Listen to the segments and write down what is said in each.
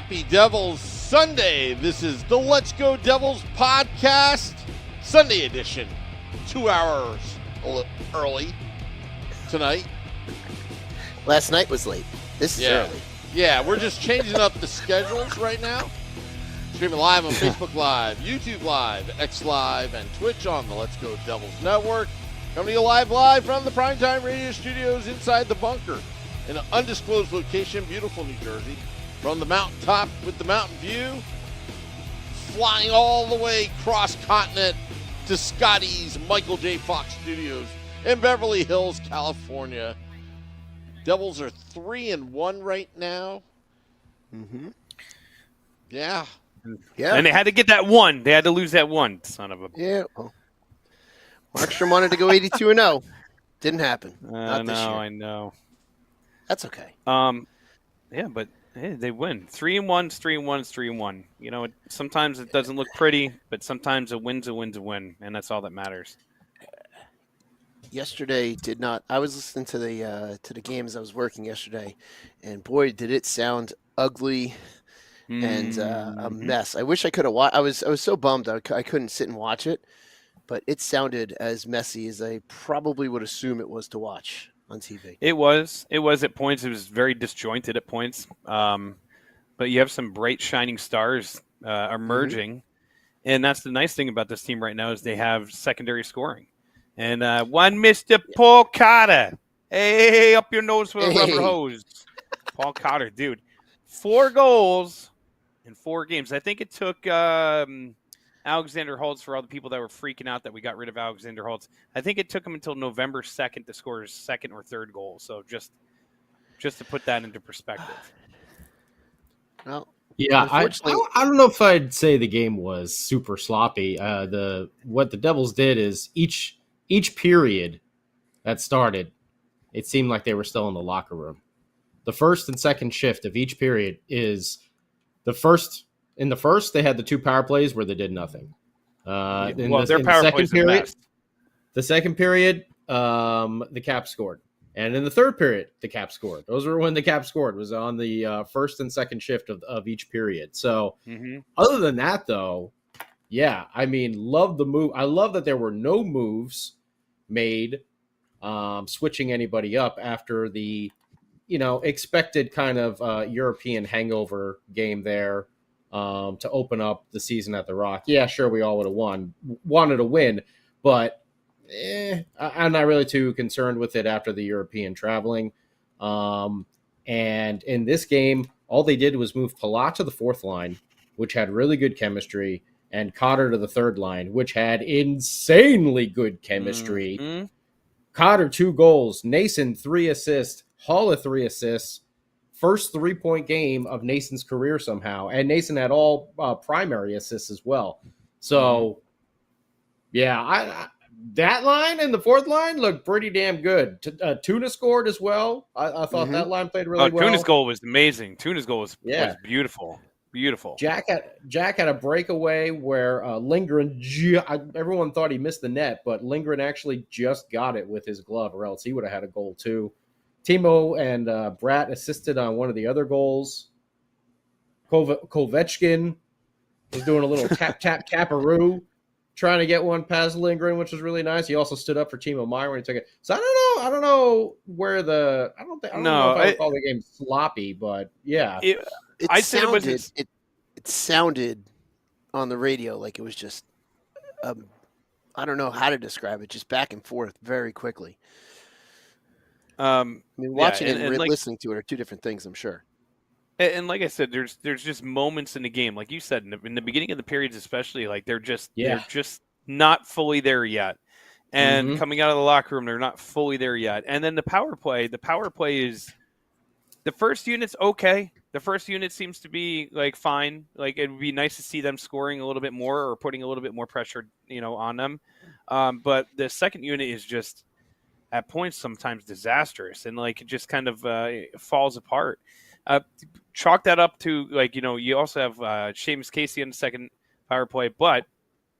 Happy Devils Sunday. This is the Let's Go Devils podcast, Sunday edition. 2 hours early tonight. Last night was late. This is early. Yeah, we're just changing up the schedules right now. Streaming live on Facebook Live, YouTube Live, X Live, and Twitch on the Let's Go Devils Network. Coming to you live from the Primetime Radio Studios inside the bunker in an undisclosed location, beautiful New Jersey. From the mountaintop with the mountain view, flying all the way cross-continent to Scotty's Michael J. Fox Studios in Beverly Hills, California. Devils are 3-1 right now. Mm-hmm. Yeah. And they had to get that one. They had to lose that one, son of a... Yeah. Well, Markstrom wanted to go 82-0. Didn't happen. Not this year. I know. That's okay. Yeah, but hey, they win. 3-1's 3-1's 3-1. You know, sometimes it doesn't look pretty, but sometimes a win's a win, and that's all that matters. Yesterday did not. I was listening to the games. I was working yesterday, and boy, did it sound ugly and a mess. I wish I could have watched. I was so bummed I couldn't sit and watch it, but it sounded as messy as I probably would assume it was to watch on TV. It was at points. It was very disjointed at points. But you have some bright shining stars emerging, and that's the nice thing about this team right now is they have secondary scoring. And one Mr. Paul Cotter. Hey, up your nose with a rubber hose. Paul Cotter, dude. 4 goals in 4 games. I think it took Alexander Holtz, for all the people that were freaking out that we got rid of Alexander Holtz. I think it took him until November 2nd to score his second or third goal. So just to put that into perspective. Well, yeah, I don't know if I'd say the game was super sloppy. What the Devils did is each period that started, it seemed like they were still in the locker room. The first and second shift of each period is the first. In the first, they had the 2 power plays where they did nothing. Their power plays the second period, the Caps scored. And in the third period, the Caps scored. Those were when the Caps scored, was on the first and second shift of each period. So other than that, though, yeah, I mean, love the move. I love that there were no moves made switching anybody up after the, expected kind of European hangover game there. To open up the season at the Rock. Yeah, sure, we all would have wanted to win, but I'm not really too concerned with it after the European traveling. And in this game, all they did was move Palat to the 4th line, which had really good chemistry, and Cotter to the 3rd line, which had insanely good chemistry. Mm-hmm. Cotter 2 goals, Nason 3 assists, Hall 3 assists. First 3-point game of Nason's career somehow. And Nason had all primary assists as well. So, yeah, that line and the 4th line looked pretty damn good. Tuna scored as well. I thought that line played really well. Tuna's goal was amazing. Tuna's goal was beautiful. Beautiful. Jack had a breakaway where Lindgren, everyone thought he missed the net, but Lindgren actually just got it with his glove, or else he would have had a goal too. Timo and Bratt assisted on one of the other goals. Kovechkin was doing a little tap-a-roo, trying to get one past Lindgren, which was really nice. He also stood up for Timo Meyer when he took it. So I don't know where I don't know if I would call the game sloppy, but yeah. It sounded on the radio like it was just, I don't know how to describe it, just back and forth very quickly. I mean, watching it and listening to it are 2 different things, I'm sure. And like I said, there's just moments in the game, like you said, in the beginning of the periods, especially, like they're just not fully there yet. And coming out of the locker room, they're not fully there yet. And then the power play is the first unit's okay. The first unit seems to be like fine. Like it would be nice to see them scoring a little bit more or putting a little bit more pressure, on them. But the second unit is just, at points sometimes disastrous, and like it just kind of falls apart. Chalk that up to you also have Seamus Casey on the second power play, but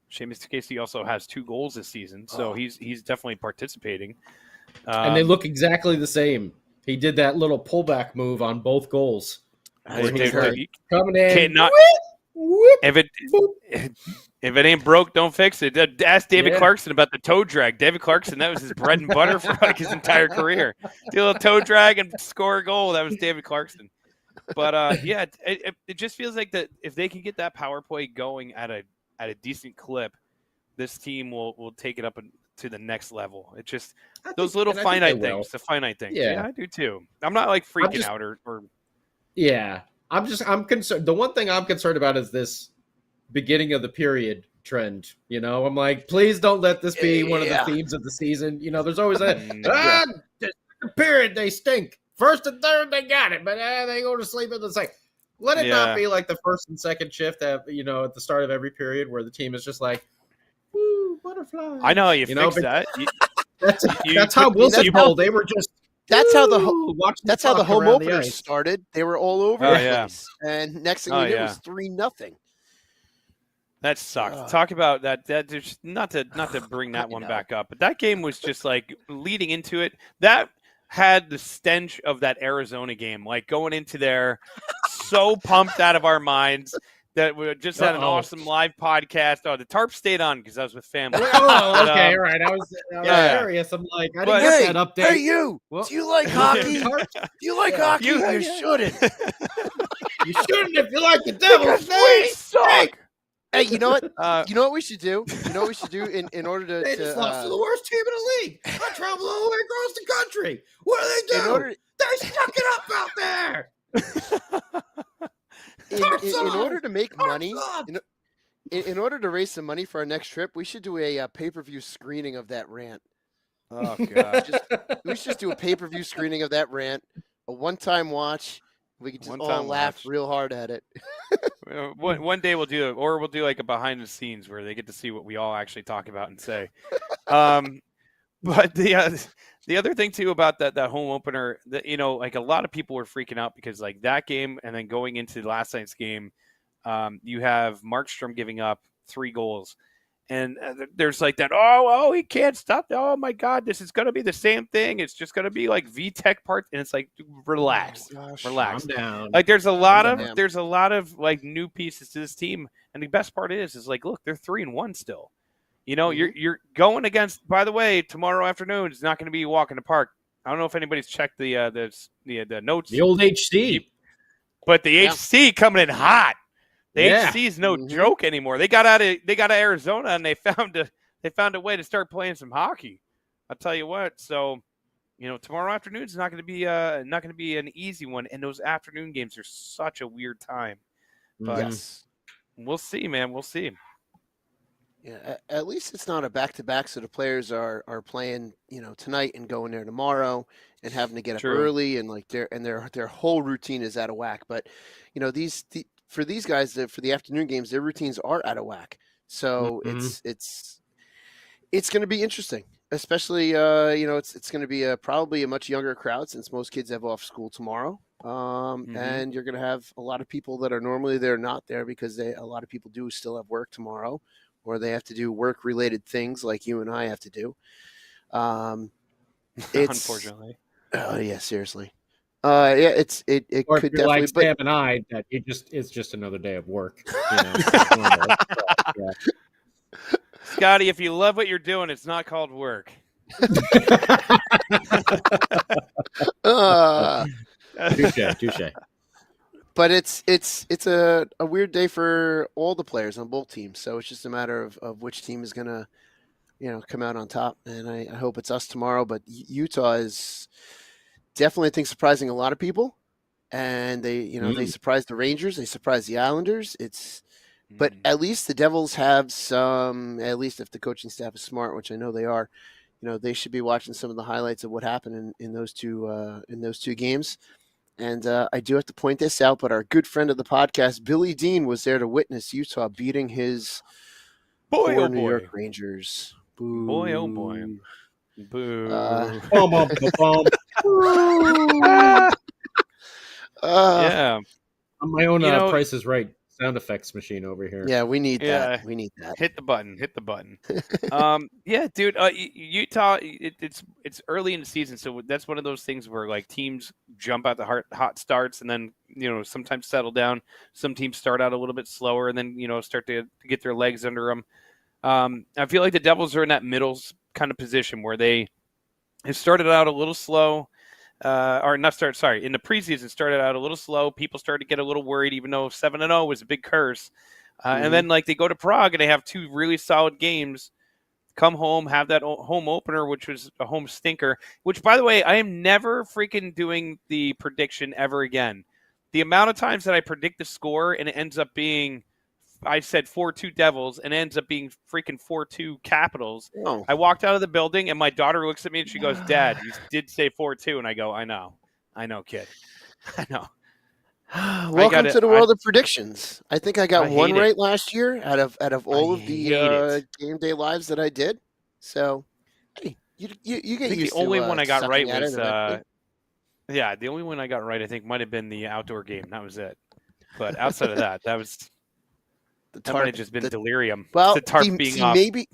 Seamus Casey also has 2 goals this season, so he's definitely participating. And they look exactly the same. He did that little pullback move on both goals. That's what dude, heard. Coming in. Cannot, if it ain't broke, don't fix it. Ask David Clarkson about the toe drag. David Clarkson, that was his bread and butter for like his entire career. Do a little toe drag and score a goal. That was David Clarkson. But yeah, it just feels like that if they can get that power play going at a decent clip, this team will take it up to the next level. It just those little finite things, the finite things. Yeah, I do too. I'm not like freaking out or. Yeah, I'm concerned. The one thing I'm concerned about is this beginning of the period trend. You know, I'm like, please don't let this be one of the themes of the season. You know, there's always that the period they stink. First and third they got it, but they go to sleep in the second. Let it not be like the first and second shift at the start of every period where the team is just like, woo, butterflies. I know how you fix that. That's how Wilson Bowl. They were just. That's how the home opener started. They were all over the place, and next thing you knew, it was 3-0. That sucks. Talk about that. That just not to bring that one back up, but that game was just like leading into it. That had the stench of that Arizona game, like going into there, so pumped out of our minds that we just had an awesome live podcast. Oh, the tarp stayed on because I was with family. Okay, right. I was curious. I'm like, I didn't get that update. Hey, you. Well, do you like hockey? Do you like hockey? You shouldn't. You shouldn't if you like the Devils. We suck. Hey, you know what? You know what we should do? You know what we should do in order to. They just lost to the worst team in the league. I traveled all the way across the country. What do they do? They stuck it up out there. In order to make money, in order to raise some money for our next trip, we should do a pay-per-view screening of that rant. Oh god, we should just do a pay-per-view screening of that rant, a one-time watch. We could just all laugh real hard at it. One day we'll do it, or we'll do like a behind the scenes where they get to see what we all actually talk about and say. But the other thing too about that home opener, that like a lot of people were freaking out because like that game and then going into last night's game, you have Markstrom giving up 3 goals. And there's like that, he can't stop. Oh, my God, this is going to be the same thing. It's just going to be like VTech parts. And it's like, relax. Relax. I'm down. Like there's a lot of like new pieces to this team. And the best part is like, look, they're 3-1 still. You're going against, by the way, tomorrow afternoon is not going to be a walk in the park. I don't know if anybody's checked the notes. The old HC. But the HC coming in hot. The HC is no joke anymore. They got out of Arizona and they found a way to start playing some hockey. I'll tell you what. So, tomorrow afternoon is not going to be an easy one. And those afternoon games are such a weird time. But we'll see, man. We'll see. Yeah, at least it's not a back-to-back, so the players are playing, tonight and going there tomorrow and having to get up early and like their whole routine is out of whack. But for these guys, for the afternoon games, their routines are out of whack. So it's going to be interesting, especially it's going to be probably a much younger crowd since most kids have off school tomorrow. And you're going to have a lot of people that are normally there not there because a lot of people do still have work tomorrow, or they have to do work-related things like you and I have to do. Unfortunately. Oh yeah, seriously. It or could if you're definitely. Like Sam and I, that it's just another day of work. Scotty, if you love what you're doing, it's not called work. Touche. But it's a weird day for all the players on both teams. So it's just a matter of which team is gonna, come out on top. And I hope it's us tomorrow. But Utah is definitely, I think, surprising a lot of people. And they surprised the Rangers, they surprised the Islanders. But at least the Devils have some. At least if the coaching staff is smart, which I know they are, they should be watching some of the highlights of what happened in those two games. And I do have to point this out, but our good friend of the podcast, Billy Dean, was there to witness Utah beating his New York Rangers. Boo. Boy, oh boy. Boo. Yeah. On my own Price is Right sound effects machine over here. Yeah, we need that. We need that. Hit the button. Yeah, dude. Utah. It's early in the season, so that's one of those things where like teams jump out the hot starts and then, sometimes settle down. Some teams start out a little bit slower and then, start to get their legs under them. I feel like the Devils are in that middle kind of position where they have started out a little slow. In the preseason started out a little slow. People started to get a little worried, even though 7-0 was a big curse. And then they go to Prague and they have 2 really solid games, come home, have that home opener, which was a home stinker, which, by the way, I am never freaking doing the prediction ever again. The amount of times that I predict the score and it ends up being, I said 4-2 Devils and it ends up being freaking 4-2 Capitals. Oh. I walked out of the building and my daughter looks at me and she goes, "Dad, you did say 4-2." And I go, I know, kid. I know. Welcome to the world of predictions. I think I got one right last year out of all of the game day lives that I did. So, hey, you get used to the only one I got right was the only one I got right I think might have been the outdoor game. That was it. But outside of that, that might have just been delirium. Well, the tarp being off. Maybe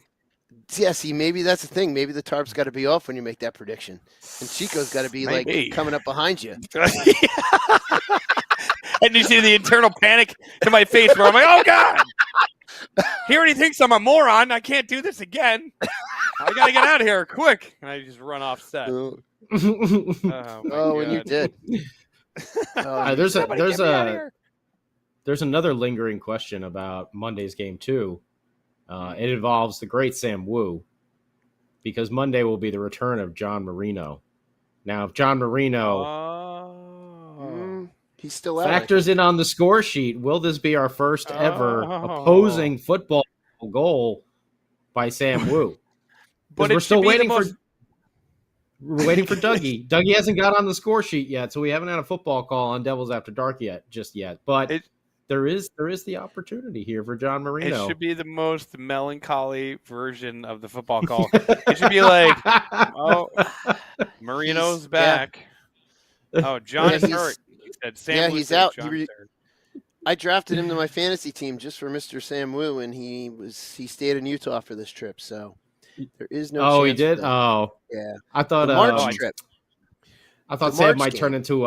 that's the thing. Maybe the tarp's got to be off when you make that prediction, and Chico's got to be like coming up behind you. And you see the internal panic in my face where I'm like, "Oh God, he already thinks I'm a moron. I can't do this again. I gotta get out of here quick!" And I just run off set. When you did. There's another lingering question about Monday's game too. It involves the great Sam Wu, because Monday will be the return of John Marino. Now, if John Marino he's still out, factors in on the score sheet, will this be our first ever opposing football goal by Sam Wu? But we're still waiting for Dougie. Dougie hasn't got on the score sheet yet, so we haven't had a football call on Devils After Dark just yet. But there is the opportunity here for John Marino. It should be the most melancholy version of the football call. It should be like, "Oh, Marino's back. Yeah. Oh, John is hurt." He said, "Sam he's out. I drafted him to my fantasy team just for Mr. Sam Wu, and he stayed in Utah for this trip. So there is no. Oh, he did. Oh, yeah. I thought March trip. I thought Sam might turn into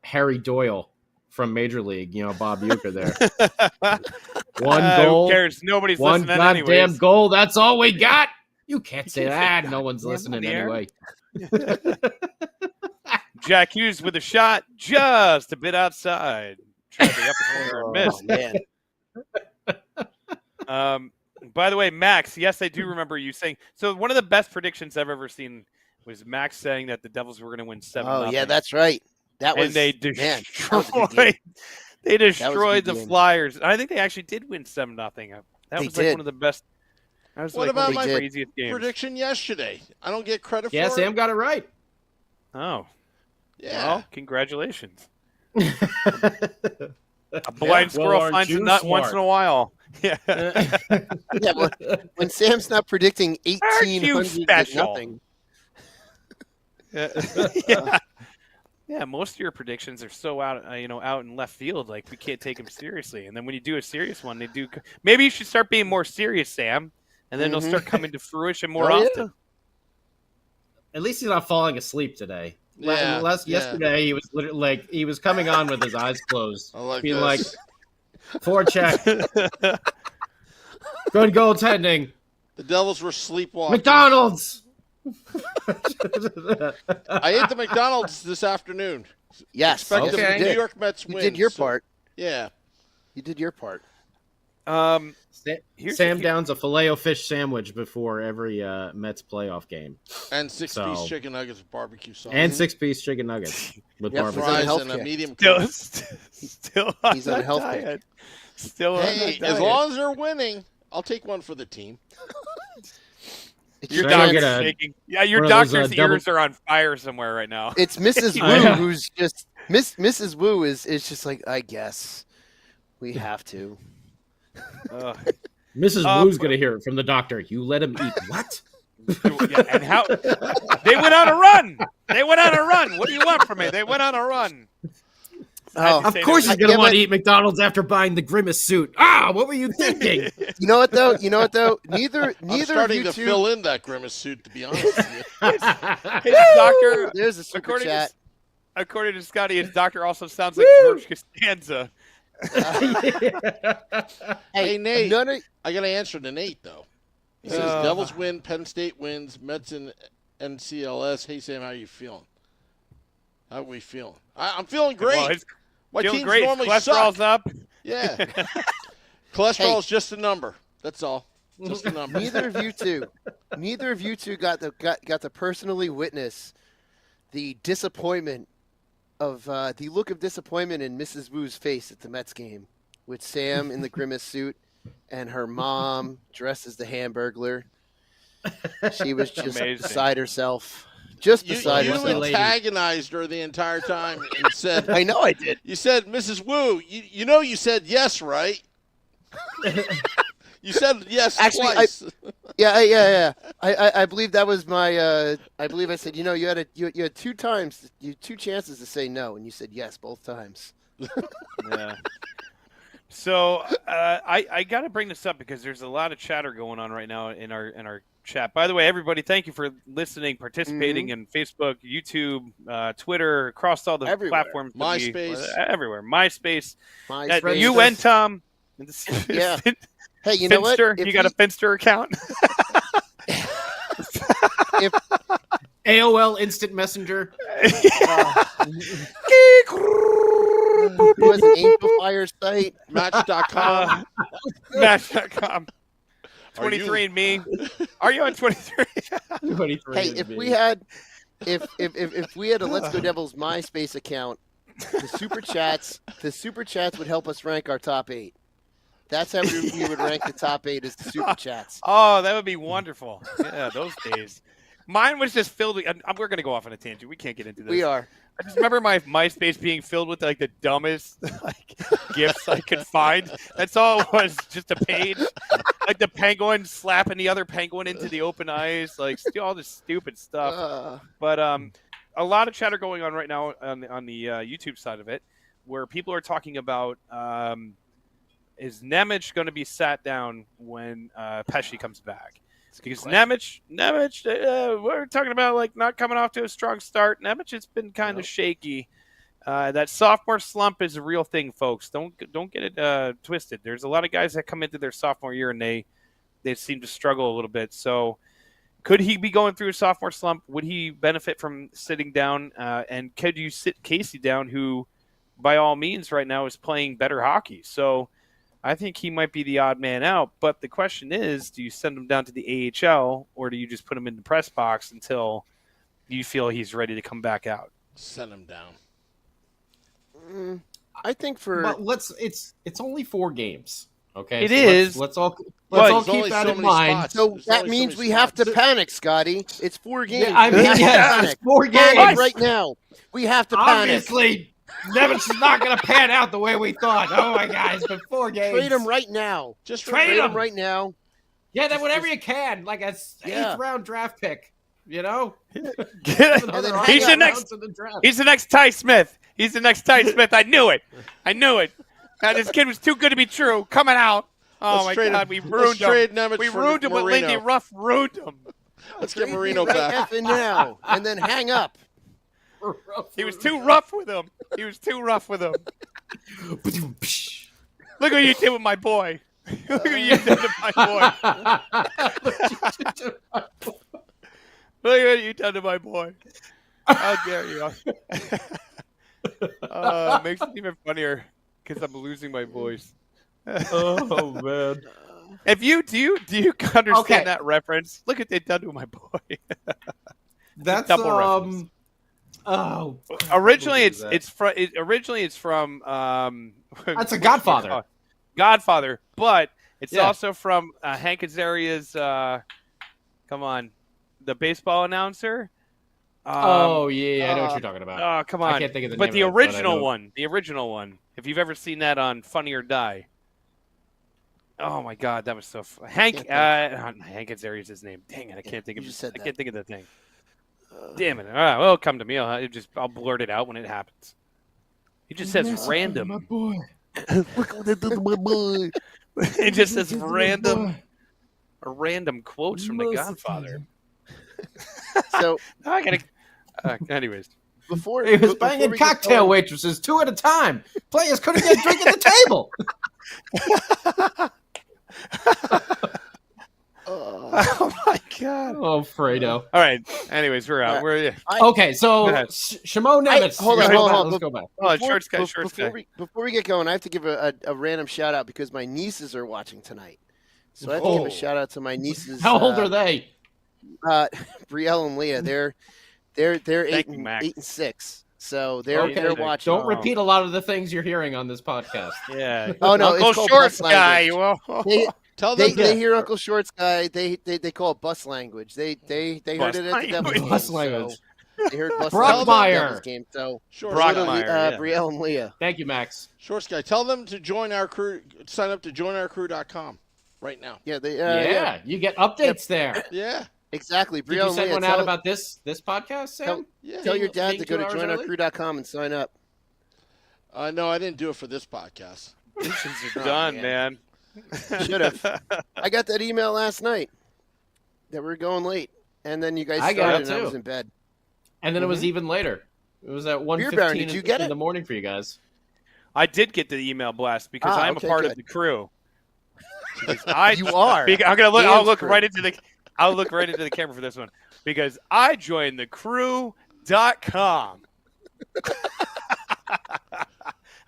Harry Doyle from Major League, Bob Uecker there. One goal. Who cares? Nobody's listening anyways. One goddamn goal. That's all we got. You can't say that. No one's listening anyway. Jack Hughes with a shot just a bit outside. Tried the upper corner and missed. Man. By the way, Max, yes, I do remember you saying. So one of the best predictions I've ever seen was Max saying that the Devils were going to win 7-0. Oh, yeah, that's right. And they destroyed. They destroyed the Flyers. I think they actually did win 7-0. That was like one of the best. What about my craziest games. prediction yesterday? I don't get credit for it. Yeah, Sam got it right. Oh, yeah. Well, congratulations. A blind squirrel finds a nut once in a while. Yeah. When Sam's not predicting 1,800 to nothing. Yeah. Yeah, most of your predictions are so out in left field, like we can't take them seriously. And then when you do a serious one, they do. Maybe you should start being more serious, Sam, and then they'll start coming to fruition more often. Yeah. At least he's not falling asleep today. Yeah, yesterday he was literally like he was coming on with his eyes closed, being like, "Forecheck, good goaltending." The Devils were sleepwalking. McDonald's. I ate the McDonald's this afternoon. Yes, expect the New York Mets win. You did your part. Yeah, you did your part. Sam downs a Filet-O-Fish sandwich before every Mets playoff game, and six-piece chicken nuggets with barbecue sauce, and six-piece chicken nuggets with barbecue fries and a medium Coke. Still he's on a health kick. Still on that diet. As long as they're winning, I'll take one for the team. Your doctor's shaking. Yeah, your doctor's ears are on fire somewhere right now. It's Mrs. Wu who's just Mrs. Wu is just like, I guess we have to. Mrs. Wu's gonna hear it from the doctor. You let him eat what? And how they went on a run. What do you want from me? They went on a run. Of course he's gonna want to eat McDonald's after buying the Grimace suit. What were you thinking? You know what though? Neither I'm starting of you to fill in that Grimace suit, to be honest with you. His doctor, there's a super chat. According to Scotty, his doctor also sounds like George Costanza. Hey, Nate, I got to answer to Nate, though. He says, Devils win, Penn State wins, Mets and NCLS. Hey, Sam, how you feeling? How are we feeling? I'm feeling great. Well, my feeling teams great. normally Cholesterol's suck. up. Yeah. Cholesterol's just a number. That's all. Just a number. Neither of you two got to personally witness the disappointment of the look of disappointment in Mrs. Wu's face at the Mets game, with Sam in the grimace suit and her mom dressed as the Hamburglar. She was just beside herself. Just beside herself. You antagonized her the entire time and said, I know I did. You said, Mrs. Wu, you said yes, right? You said yes twice. Yeah. I believe that was my. I believe I said, you had two chances to say no, and you said yes both times. Yeah. So I got to bring this up because there's a lot of chatter going on right now in our chat. By the way, everybody, thank you for listening, participating in Facebook, YouTube, Twitter, across all the platforms. MySpace. Everywhere. MySpace. You and Tom. Yeah. Hey, you Finster, know what? You got a Finster account? If AOL Instant Messenger. It was an Angel Fire site. Match.com. Match.com. 23andMe. Are you on 23? 23. Hey, if we had a Let's Go Devils MySpace account, the super chats would help us rank our top 8. That's how we would rank the top 8 is the super chats. Oh, that would be wonderful. Yeah, those days. Mine was just filled with, we're going to go off on a tangent. We can't get into this. We are. I just remember my MySpace being filled with like the dumbest gifts I could find. That's all it was, just a page. Like the penguin slapping the other penguin into the open eyes, like all this stupid stuff. But a lot of chatter going on right now on the YouTube side of it, where people are talking about is Nemec going to be sat down when Pesce comes back? Because Nemec, we're talking about like not coming off to a strong start. Nemec has been kind of shaky. That sophomore slump is a real thing, folks. Don't get it twisted. There's a lot of guys that come into their sophomore year and they seem to struggle a little bit. So could he be going through a sophomore slump? Would he benefit from sitting down? And could you sit Casey down, who by all means right now is playing better hockey? So I think he might be the odd man out, but the question is, do you send him down to the AHL or do you just put him in the press box until you feel he's ready to come back out? Send him down. I think it's only 4 games. Okay. It is. Let's all There's keep only that so in many mind. spots. so. There's That only so means many we have to spots. panic, Scotty. It's 4 games. Yeah, I mean, yes, it's 4 games. Panic right now. We have to panic. Obviously, Nemec is not going to pan out the way we thought. Oh my God, it's been 4 games. Trade him right now. Just Trade Trade him him right now. Yeah, then whatever you can, like a 8th round draft pick. You know, then He's the next Ty Smith. He's the next Ty Smith. I knew it. Now, this kid was too good to be true. Coming out. Oh my God, we ruined him. We ruined him when Lindy Ruff ruined him. Let's get Marino right back. effing now, and then hang up. He was too rough with him. Look what you did with my boy. Look what you did to my boy. Look what you done to my boy. How dare you? It makes it even funnier because I'm losing my voice. Oh man! If you do you understand that reference? Look at they done to my boy. That's double reference. Oh, originally it's from that's a Godfather. Godfather, but it's also from Hank Azaria's. Come on, the baseball announcer. I know what you're talking about. Oh, come on! I can't think of the but name. The of original it, one. The original one. If you've ever seen that on Funny or Die. Oh my God, that was so fun. Hank Hank Azaria's his name. Dang it, I can't think of it. I can't think of the thing. Damn it! All right, well, it'll come to me. I'll blurt it out when it happens. He just says random. My boy. My boy. It just says random quotes from The Godfather. So I gotta. Anyways, before He was before banging we get cocktail going- waitresses 2 at a time. Players couldn't get a drink at the table. Oh my god. Oh, Fredo. All right. Anyways, we're out. Okay, so Go ahead. Shimon Nemitz. hold you're on, gonna hold go on. back. Let's go back. Oh, short guy. Before we get going, I have to give a random shout out because my nieces are watching tonight. So I have to give a shout out to my nieces. How old are they? Brielle and Leah. They're 8 you, and Max. 8 and 6. So they're watching. Don't repeat a lot of the things you're hearing on this podcast. Yeah. Oh no, Uncle it's called Shorts bus guy. language. Well, Tell them They hear Uncle Shorts guy. They call it bus language. They heard Bus it at the Devils game. Bus language. So they heard bus Brockmeyer. language at the Devils game. So Brockmeyer, Brielle and Leah. Thank you, Max. Shorts guy, tell them to join our crew. Sign up to joinourcrew.com right now. Yeah, they Yeah, you get updates there. Yeah. Exactly. Did Brielle you and send Leah, one out about this podcast, Sam? Yeah. Tell your dad Being to go 2 to hours early? joinourcrew.com and sign up. No, I didn't do it for this podcast. missions are Oh, done, man. man. Should have. I got that email last night that we're going late, and then you guys I started, got it and I too. was in bed. And then it was even later. It was at Beer Baron, 1:15 did you get in it? the morning for you guys. I did get the email blast because I'm okay, a part of good. the crew. You are. I'm gonna look. I'll Dan's look crew. right into the. I'll look right into the camera for this one because I joined the crew.com.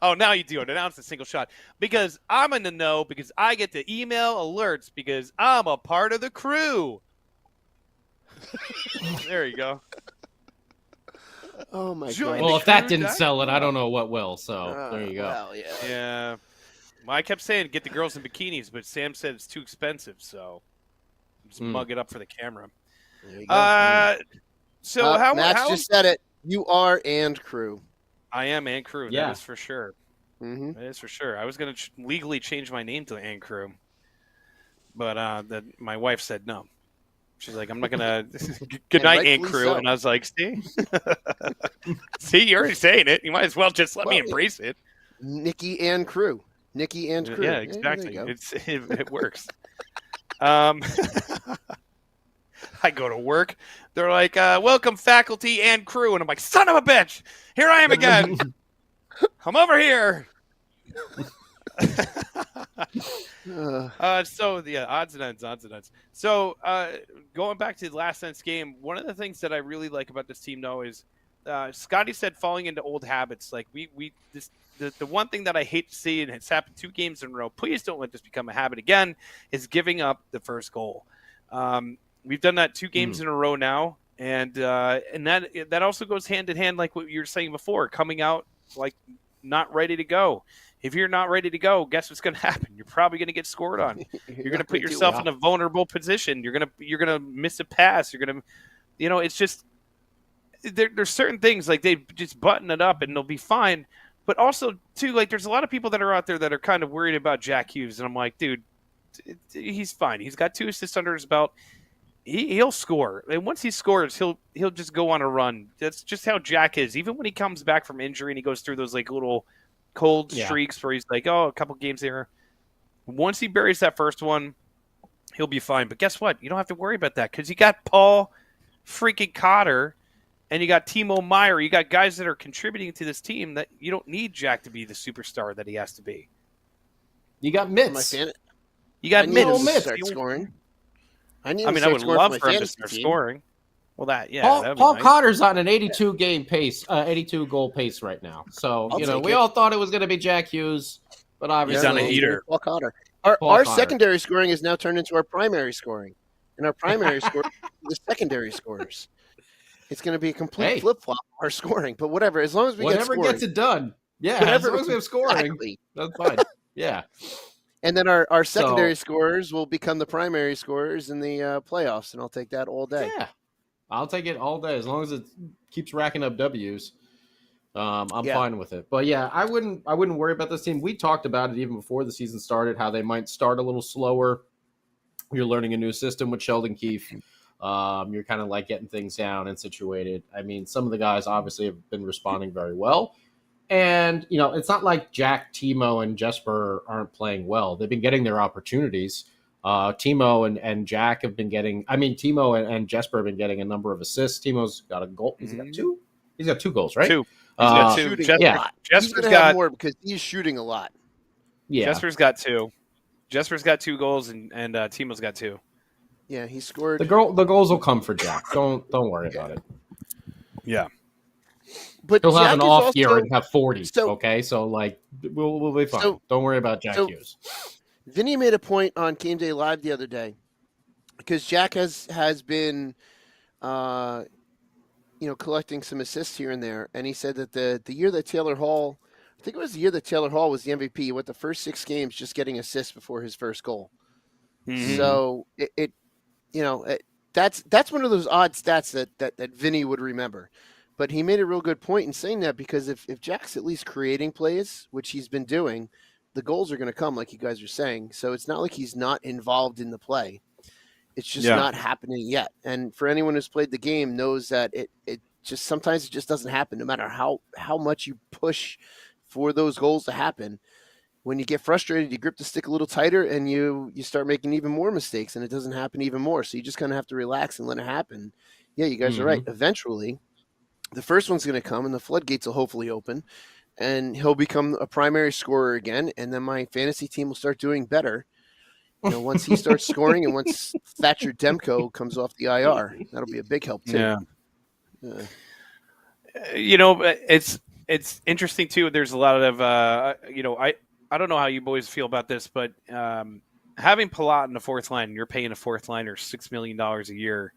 Oh, now you do it. Announce a single shot because I'm in the know because I get the email alerts because I'm a part of the crew. There you go. Oh my Join god. Well, if that didn't crew.com. sell it, I don't know what will. So there you go. Well, yeah. Yeah. Well, I kept saying get the girls in bikinis, but Sam said it's too expensive, so just mug it up for the camera. There you go. So how Max just said it. You are and crew. I am and crew. Yeah. That is for sure. Mm-hmm. That is for sure. I was going to legally change my name to and crew, but my wife said no. She's like, I'm not gonna. Good night, and rightfully crew. so. And I was like, see, see, you're already saying it. You might as well just let me embrace it. Nikki and crew. Nikki and crew. Yeah, there exactly. you go. It works. I go to work. They're like, welcome faculty and crew. And I'm like, son of a bitch. Here I am again. I'm over here. So yeah, odds and ends. So going back to the last night's game, one of the things that I really like about this team though is Scotty said falling into old habits. Like the one thing that I hate to see, and it's happened 2 games in a row, please don't let this become a habit again, is giving up the first goal. We've done that 2 games in a row now, and that also goes hand in hand, like what you were saying before, coming out like not ready to go. If you're not ready to go, guess what's going to happen? You're probably going to get scored on. You're going to put yourself in a vulnerable position. You're going to miss a pass. You're going to, it's just there's certain things like they just button it up and they'll be fine. But also too, like there's a lot of people that are out there that are kind of worried about Jack Hughes, and I'm like, dude, he's fine. He's got 2 assists under his belt. He'll score, and once he scores, he'll just go on a run. That's just how Jack is. Even when he comes back from injury and he goes through those like little cold streaks where he's like, oh, a couple games here. Once he buries that first one, he'll be fine. But guess what? You don't have to worry about that because you got Paul freaking Cotter and you got Timo Meyer. You got guys that are contributing to this team that you don't need Jack to be the superstar that he has to be. You got Mitz. You got I need him to Mitz. start scoring. I would love for him to start scoring. Well, that'd be Paul nice. Cotter's on an 82 goal pace right now. So we all thought it was going to be Jack Hughes, but obviously He's on a heater. Paul Cotter. Paul Our Cotter. secondary scoring is now turned into our primary scoring, and our primary score the secondary scores. It's going to be a complete flip flop of our scoring, but whatever. As long as we get scoring, gets it done. Yeah, Whatever- as long as we have scoring, exactly. that's fine. Yeah. And then our secondary scorers will become the primary scorers in the playoffs, and I'll take that all day. Yeah, I'll take it all day as long as it keeps racking up W's. I'm fine with it. But yeah, I wouldn't worry about this team. We talked about it even before the season started, how they might start a little slower. You're learning a new system with Sheldon Keefe. You're kind of like getting things down and situated. I mean, some of the guys obviously have been responding very well. And, it's not like Jack, Timo, and Jesper aren't playing well. They've been getting their opportunities. Timo and Jack have been getting – Timo and Jesper have been getting a number of assists. Timo's got a goal. Has he got 2? He's got 2 goals, right? Two. He's got 2. Shooting Jesper's, a lot. He's Jesper's gonna got have more because he's shooting a lot. Yeah. Jesper's got 2. Jesper's got 2 goals, and Timo's got 2. Yeah, he scored. The goals will come for Jack. Don't worry about it. Yeah. But He'll have Jack an is off year also- and have 40. so- Okay, so like we'll be fine. So- Don't worry about Jack so- Hughes. Vinny made a point on Game Day Live the other day because Jack has been, collecting some assists here and there, and he said that the year that Taylor Hall, I think it was the year that Taylor Hall was the MVP, he went the first 6 games just getting assists before his first goal. Mhm. So that's one of those odd stats that Vinny would remember. But he made a real good point in saying that because if Jack's at least creating plays, which he's been doing, the goals are going to come, like you guys are saying. So it's not like he's not involved in the play. It's just not happening yet. And for anyone who's played the game knows that it just sometimes it just doesn't happen, no matter how much you push for those goals to happen. When you get frustrated, you grip the stick a little tighter and you start making even more mistakes and it doesn't happen even more. So you just kind of have to relax and let it happen. Yeah, you guys are right. Eventually, the first one's going to come and the floodgates will hopefully open and he'll become a primary scorer again. And then my fantasy team will start doing better. Once he starts scoring and once Thatcher Demko comes off the IR, that'll be a big help too. Yeah. It's interesting too. There's a lot of, I don't know how you boys feel about this, but having Palat in the fourth line, you're paying a fourth liner $6 million a year,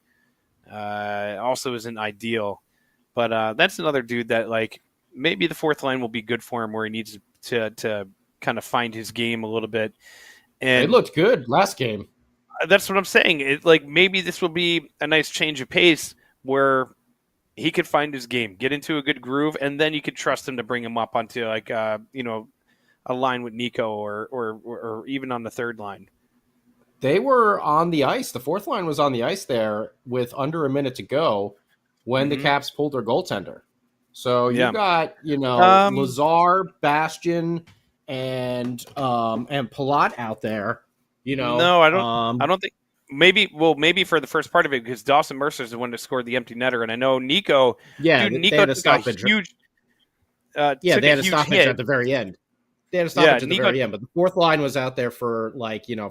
also isn't ideal. But that's another dude that like maybe the fourth line will be good for him where he needs to kind of find his game a little bit. And it looked good last game. That's what I'm saying. It, like maybe this will be a nice change of pace where he could find his game, get into a good groove, and then you could trust him to bring him up onto like a line with Nico or even on the third line. They were on the ice. The fourth line was on the ice there with under a minute to go when the Caps pulled their goaltender. So you got, Lazar, Bastion, and Palat out there. No, I don't think. Maybe for the first part of it because Dawson Mercer's the one that scored the empty netter, and I know Nico. Yeah, Nico they had a took stoppage. a huge. They had a stoppage hit. at the very end. They had a stoppage at the very end, but the fourth line was out there for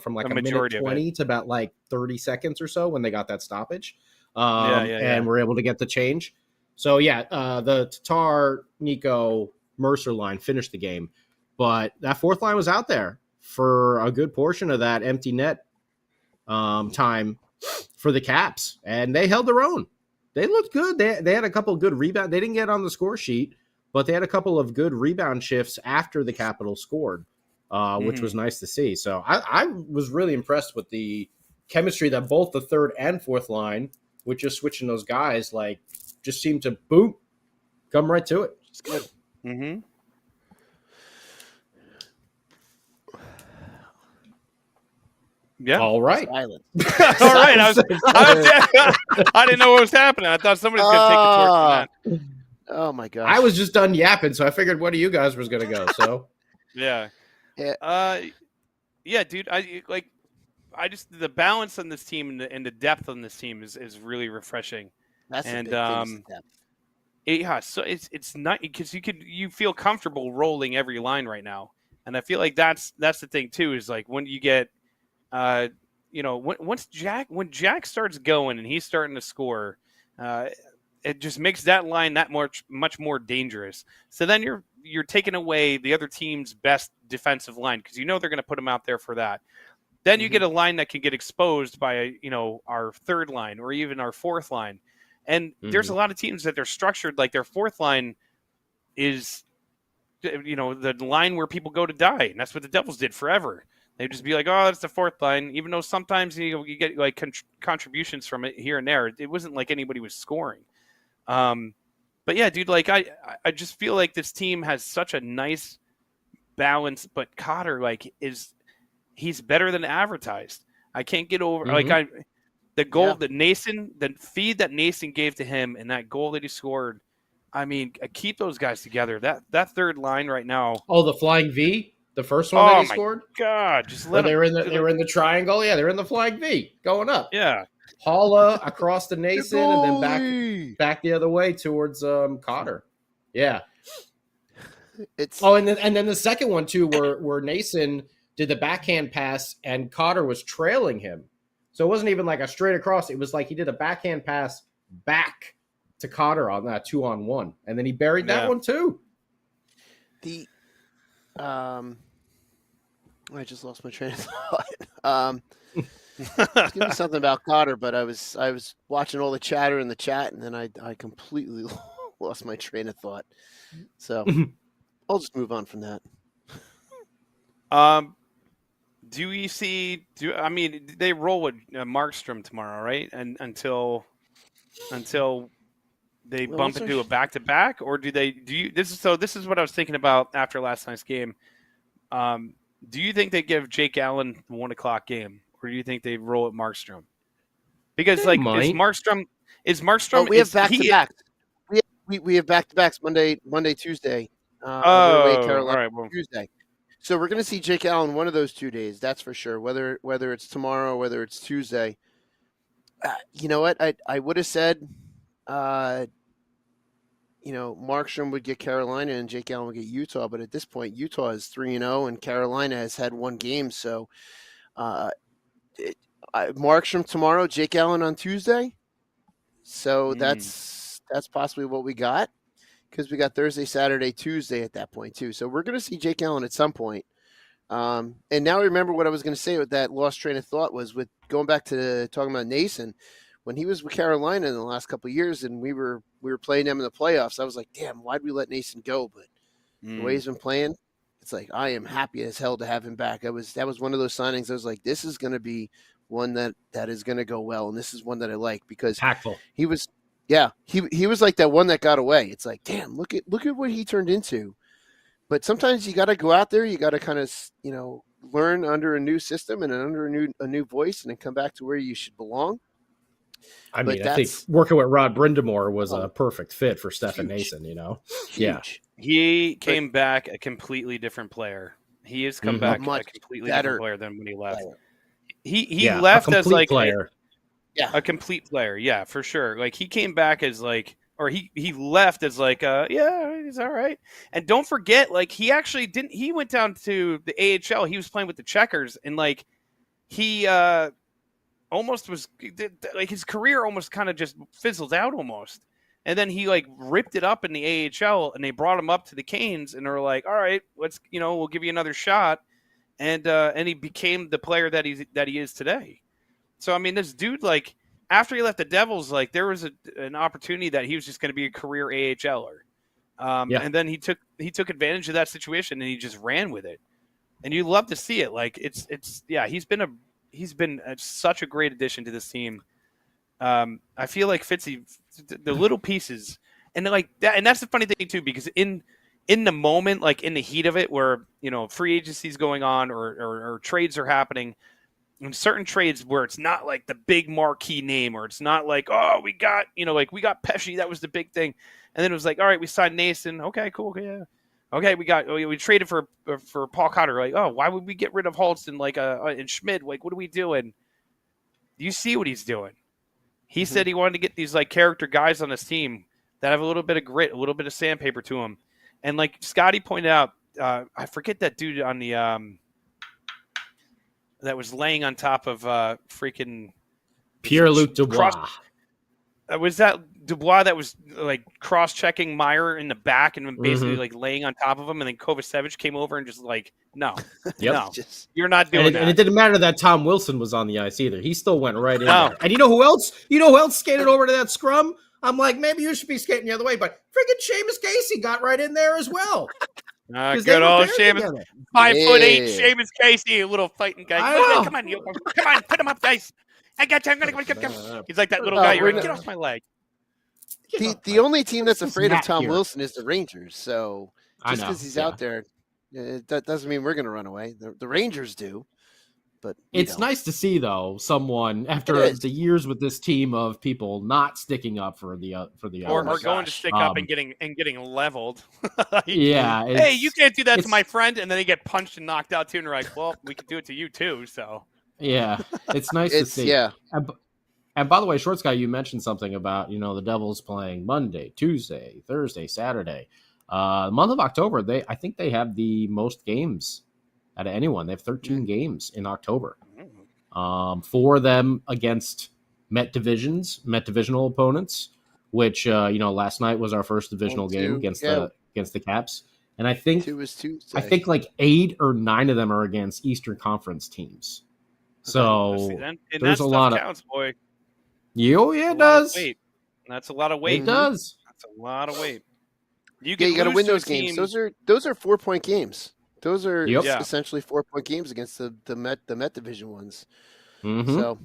from like a minute 20 to about like 30 seconds or so when they got that stoppage. And were able to get the change. So the Tatar, Nico, Mercer line finished the game, but that fourth line was out there for a good portion of that empty net time for the Caps, and they held their own. They looked good. They had a couple of good rebounds. They didn't get on the score sheet, but they had a couple of good rebound shifts after the Capitals scored, which was nice to see. So I was really impressed with the chemistry that both the third and fourth line, with just switching those guys, like just seemed to boom, come right to it. It's good. Mm-hmm. Yeah. All right. Silence. All right. I didn't know what was happening. I thought somebody was going to take the torch from that. Oh my gosh. I was just done yapping, so I figured one of you guys was going to go. So yeah. Dude. I just the balance on this team and the depth on this team is really refreshing. That's and the big thing, is the depth. So it's not because you feel comfortable rolling every line right now, and I feel like that's the thing too is like when you get when Jack starts going and he's starting to score, it just makes that line that much more dangerous. So then you're taking away the other team's best defensive line because they're going to put them out there for that. Then you get a line that can get exposed by our third line or even our fourth line. And there's a lot of teams that they're structured like their fourth line is, the line where people go to die. And that's what the Devils did forever. They'd just be like, oh, that's the fourth line. Even though sometimes you get like contributions from it here and there. It wasn't like anybody was scoring. But yeah, dude, like I just feel like this team has such a nice balance, but Cotter he's better than advertised. I can't get over the goal that Nason, the feed that Nason gave to him and that goal that he scored. I mean, keep those guys together. That third line right now. Oh, the flying V? The first one that he my scored? God, just let they him. were in the triangle. Yeah, they're in the flying V going up. Yeah. Paula across to Nason and then back the other way towards Cotter. Yeah. And then the second one too, where Nason did the backhand pass and Cotter was trailing him. So it wasn't even like a straight across. It was like he did a backhand pass back to Cotter on that 2-on-1. And then he buried that one too. I just lost my train of thought. It's gonna be something about Cotter, but I was watching all the chatter in the chat, and then I completely lost my train of thought. So I'll just move on from that. Do we see? They roll with Markstrom tomorrow, right? And until they bump into a back-to-back, or do you? This is what I was thinking about after last night's game. Do you think they give Jake Allen the 1:00 game, or do you think they roll at Markstrom? Because is Markstrom? We have back-to-backs. We have back-to-backs Monday, Tuesday. Carolina Tuesday. So we're going to see Jake Allen one of those 2 days. That's for sure. Whether it's tomorrow, whether it's Tuesday. You know what? I would have said, Markstrom would get Carolina and Jake Allen would get Utah. But at this point, Utah is 3-0 and Carolina has had one game. So Markstrom tomorrow, Jake Allen on Tuesday. So that's possibly what we got, because we got Thursday, Saturday, Tuesday at that point too. So we're going to see Jake Allen at some point. And now I remember what I was going to say with that lost train of thought was with going back to talking about Nason. When he was with Carolina in the last couple of years and we were playing them in the playoffs, I was like, damn, why'd we let Nason go? But the way he's been playing, it's like, I am happy as hell to have him back. That was one of those signings. I was like, this is going to be one that is going to go well. And this is one that I like because he was like that one that got away. It's like, damn, look at what he turned into. But sometimes you got to go out there. You got to kind of, learn under a new system and under a new voice, and then come back to where you should belong. I think working with Rod Brindamore was a perfect fit for Stefan Nason, Huge. Yeah. He came back a completely different player. He has come back a completely different player than when he left. He left as like player. A complete player. Yeah, for sure. Like he came back as like, or he left as like, he's all right. And don't forget, like he actually didn't, he went down to the AHL. He was playing with the Checkers, and like he, almost was like his career almost kind of just fizzled out almost. And then he like ripped it up in the AHL, and they brought him up to the Canes, and they're like, all right, let's, we'll give you another shot. And he became the player that he is today. So, I mean, this dude, like after he left the Devils, like there was an opportunity that he was just going to be a career AHLer. And then he took advantage of that situation, and he just ran with it. And you love to see it. Like he's been such a great addition to this team. I feel like Fitzy, the little pieces, and like that, and that's the funny thing too, because in the moment, like in the heat of it, where free agency is going on or trades are happening, and certain trades where it's not like the big marquee name, or it's not like, oh, we got we got Pesci, that was the big thing, and then it was like, all right, we signed Nason, okay, cool, yeah. Okay, we traded for Paul Cotter. Like, oh, why would we get rid of Holston and Schmidt? Like, what are we doing? You see what he's doing. He said he wanted to get these like character guys on his team that have a little bit of grit, a little bit of sandpaper to them. And like Scotty pointed out, I forget that dude on the that was laying on top of freaking Pierre-Luc Dubois. Was that Dubois that was like cross-checking Meyer in the back and basically like laying on top of him, and then Kovacevic came over and just like, no, you're not doing that. And it didn't matter that Tom Wilson was on the ice either. He still went right in there. And you know who else skated over to that scrum? I'm like, maybe you should be skating the other way, but freaking Seamus Casey got right in there as well. Good old Seamus, 5'8" Seamus Casey, a little fighting guy. Come on, put him up, guys. I got you. I'm gonna go. He's like that little guy. You're gonna get off my leg. The only team that's afraid of Tom Wilson is the Rangers. So just because he's out there, that doesn't mean we're going to run away. The Rangers do. but it's nice to see though someone after the years with this team of people not sticking up for the or going to stick up and getting leveled. Hey, you can't do that to my friend, and then they get punched and knocked out too, and they're like, well, we could do it to you too. So yeah, it's nice to see. Yeah. And by the way, Short Sky, you mentioned something about, the Devils playing Monday, Tuesday, Thursday, Saturday. The month of October, I think they have the most games out of anyone. They have 13 games in October. For them against Met divisional opponents, which last night was our first divisional game against the Caps. And I think 2 was Tuesday. I think like 8 or 9 of them are against Eastern Conference teams. So there's a lot of counts, boy. Yeah, it does. That's a lot of weight. It does. That's a lot of weight. You got to win those games. Those are 4-point games. Those are essentially 4-point games against the Met division ones. Mm-hmm. So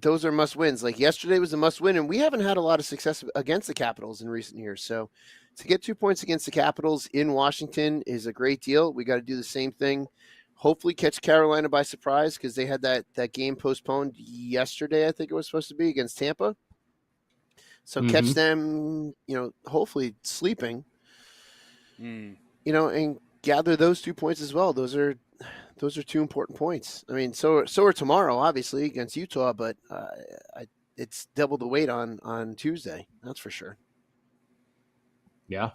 those are must wins. Like yesterday was a must win, and we haven't had a lot of success against the Capitals in recent years. So to get 2 points against the Capitals in Washington is a great deal. We got to do the same thing. Hopefully catch Carolina by surprise because they had that game postponed yesterday, I think it was supposed to be, against Tampa. So catch them, hopefully sleeping, and gather those 2 points as well. Those are 2 important points. I mean, so are tomorrow, obviously, against Utah, but it's double the weight on Tuesday. That's for sure. Yeah.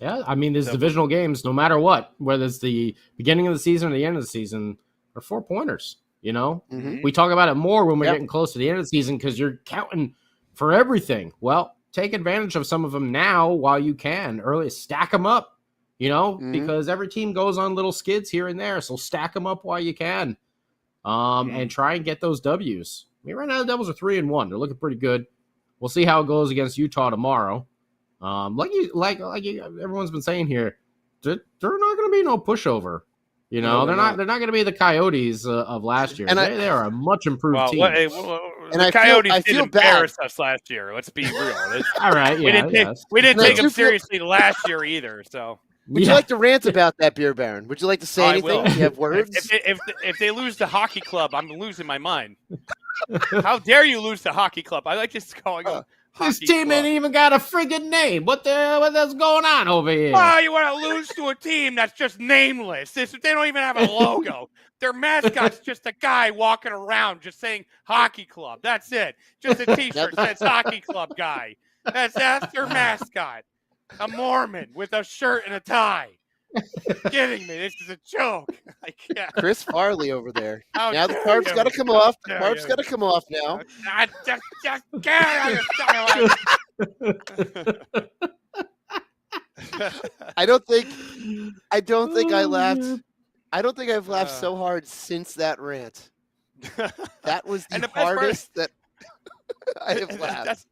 Yeah, I mean, there's divisional games, no matter what, whether it's the beginning of the season or the end of the season, are 4-pointers, We talk about it more when we're getting close to the end of the season because you're counting for everything. Well, take advantage of some of them now while you can. Early, stack them up, because every team goes on little skids here and there, so stack them up while you can and try and get those W's. I mean, right now the Devils are 3-1. They're looking pretty good. We'll see how it goes against Utah tomorrow. Like everyone's been saying here, they're not going to be no pushover. They're not going to be the Coyotes of last year. They are a much improved team. And the Coyotes did embarrass us last year. Let's be real. All right, we didn't take them seriously last year either. So, would you like to rant about that, Beer Baron? Would you like to say anything? Do you have words? If they lose the hockey club, I'm losing my mind. How dare you lose the hockey club? I like just calling them. This team ain't even got a friggin' name. What's going on over here? Oh, you want to lose to a team that's just nameless. They don't even have a logo. Their mascot's just a guy walking around just saying hockey club. That's it. Just a T-shirt that says hockey club guy. That's their mascot. A Mormon with a shirt and a tie. Kidding me. This is a joke. I can't. Chris Farley over there. Now the carp's got to come off. The carp's got to come off now. I just can't understand. I don't think I laughed. I don't think I've laughed so hard since that rant. That was the hardest that I have laughed.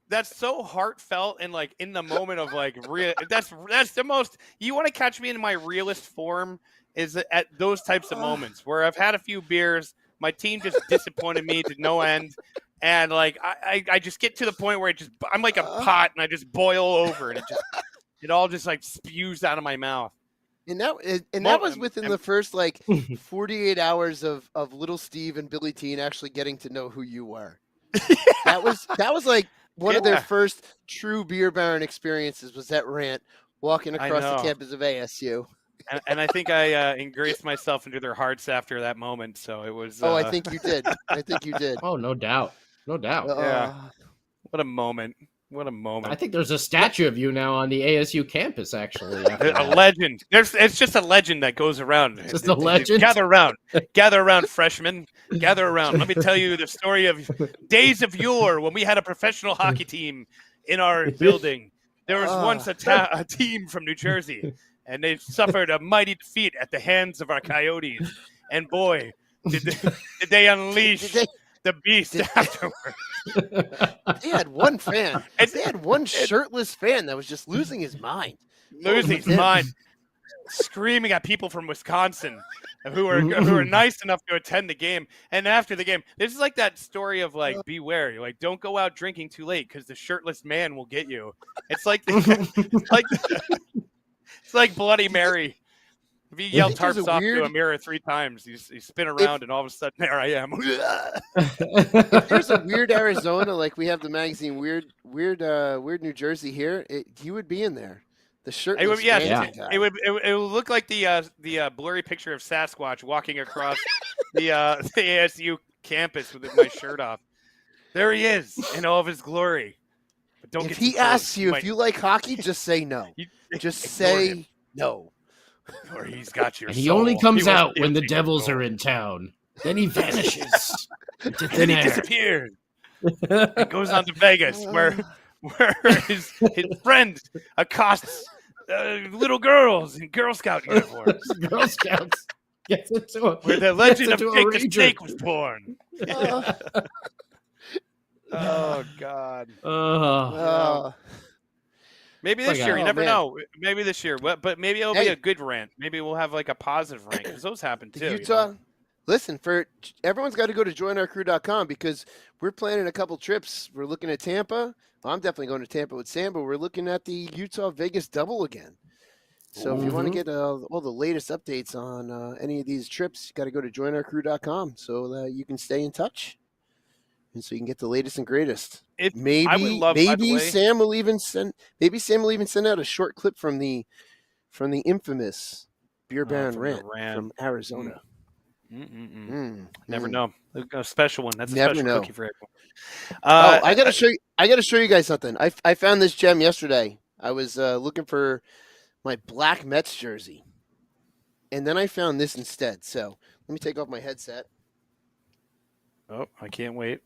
That's so heartfelt and like in the moment of like real. That's the most. You want to catch me in my realist form is at those types of moments where I've had a few beers, my team just disappointed me to no end, and like I just get to the point where I'm like a pot and I just boil over and it all just like spews out of my mouth. And that was within the first like 48 hours of Little Steve and Billy Teen actually getting to know who you were. That was like one of their first true Beer Baron experiences was that rant walking across the campus of ASU. And I think I ingraced myself into their hearts after that moment. So it was. I think you did. Oh, no doubt. Yeah. What a moment. I think there's a statue of you now on the ASU campus, actually. A legend. It's just a legend that goes around. Just a legend? Gather around, freshmen. Gather around. Let me tell you the story of days of yore when we had a professional hockey team in our building. There was once a team from New Jersey, and they suffered a mighty defeat at the hands of our Coyotes. And boy, did they unleash the beast afterward. They had one fan. They had one shirtless fan that was just losing his mind. Screaming at people from Wisconsin who are nice enough to attend the game. And after the game, this is like that story of like, beware. You're like, don't go out drinking too late because the shirtless man will get you. It's like it's like Bloody Mary. If you yell think there's tarps a off to a weird- mirror 3 times, you spin around, and all of a sudden, there I am. If there's a weird Arizona, like we have the magazine Weird New Jersey here, he would be in there. The shirtless It would look like the blurry picture of Sasquatch walking across the ASU campus with my shirt off. There he is in all of his glory. But don't if get he too close. asks you if you like hockey, just say no. Just say no. Or he's got your And he soul. only comes He will out steal when the your Devils soul. are in town. Then he vanishes into And thin he air. disappears. He goes on to Vegas, where his friend accosts little girls in Girl Scout uniforms, Girl Scouts gets into a, where the legend of into a Jake the rager. Snake was born. Uh, Oh God. Maybe this Like year, a- you oh, never man. know. Maybe this year, but maybe it'll be Hey. a good rant. Maybe we'll have like a positive rant because those happen the too. Utah. Listen, for everyone's got to go to joinourcrew.com because we're planning a couple trips. We're looking at Tampa. Well, I'm definitely going to Tampa with Sam, but we're looking at the Utah Vegas double again. So if you want to get all the latest updates on any of these trips, you got to go to joinourcrew.com so that you can stay in touch and so you can get the latest and greatest. I would Maybe love, by the way- Sam will even send out a short clip from the infamous Beer Baron from the rant rant. from Arizona. Never know. A special one. That's a Never special know. cookie for everyone. I gotta show you. I gotta show you guys something. I found this gem yesterday. I was looking for my black Mets jersey, and then I found this instead. So let me take off my headset. Oh, I can't wait.